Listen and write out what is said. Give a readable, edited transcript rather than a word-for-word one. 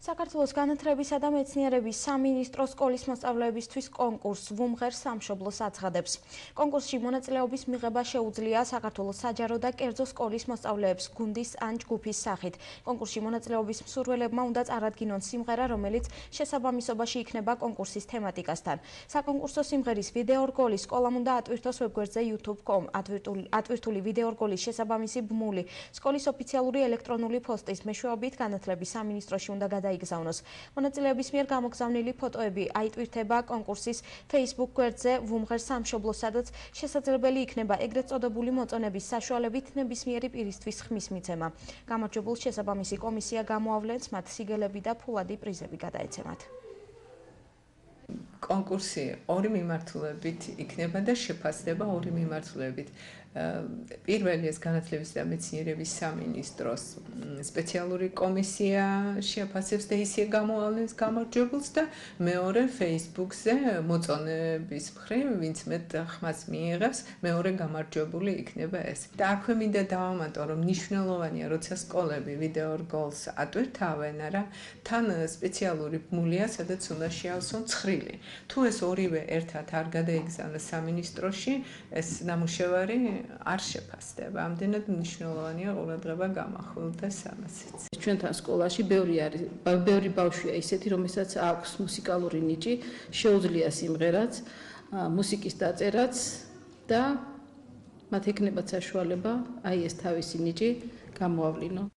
საქართველოს განათლებისა და მეცნიერების სამინისტრო სკოლის მოსწავლეებისთვის კონკურსს ვუმღერ სამშობლოს აცხადებს. კონკურსში მონაწილეობის მიღება შეუძლია საქართველოს საჯარო და კერძო სკოლის მოსწავლეებს გუნდის ან ჯგუფის სახით. კონკურსში მონაწილეობის მსურველებმა უნდა წარადგინონ სიმღერა, რომელიც შესაბამისობაში იქნება კონკურსის თემატიკასთან. საკონკურსო სიმღერის ვიდეორგოლი სკოლამ უნდა ატვირთოს ვებგვერდზე youtube.com. ატვირთული ვიდეორგოლის შესაბამისი ბმული სკოლის ოფიციალური ელექტრონული პოსტის მეშვეობით განათლების სამინისტროში უნდა გაიგზავნოს. მონაწილეების მიერ გამოგზავნილი ფოტოები აიტვირთება კონკურსის Facebook გვერდზე ვუმღერ სამშობლოს, სადაც შესაძლებელი იქნება ეგრეთ წოდებული მოწონების საშუალებით ნებისმიერი პირისთვის ხმის მიცემა. გამარჯვებულს შესაბამისი კომისია გამოავლენს, მათ სიგელები და ფულადი პრიზები გადაეცემათ. კონკურსი ორი მიმართულებით იქნება და შეფასდება ორი მიმართულებით. პირველი ეს განათლების და მეცნიერების სამინისტროს სპეციალური კომისია შეაფასებს და ისე გამოავლენს გამარჯვებულს და მეორე Facebook-ზე მოწონების მხრივ, ვინც მეტ ხმას მიიღებს, მეორე გამარჯვებული იქნება ეს. და აქვე მინდა დავამატო, რომ მნიშვნელოვანია, როცა სკოლები ვიდეორგოლს ატვირთავენ, არა, თან სპეციალური ბმულია, სადაც უნდა შეავსონ ცხრილი. თუ ეს ორივე ერთად არ გადაიგზავნეს სამინისტროში, ეს ნამუშევარი არ შეფასდება. ამდენად მნიშვნელოვანია ყურადღება გამახვილდეს ამასიც. ჩვენთან სკოლაში ბევრი ბავშვია ისეთი, რომელსაც აქვს მუსიკალური ნიჭი, შეუძლია სიმღერაც, მუსიკის დაწერაც და მათ ექნებათ საშუალება აი ეს თავისი ნიჭი გამოავლინონ.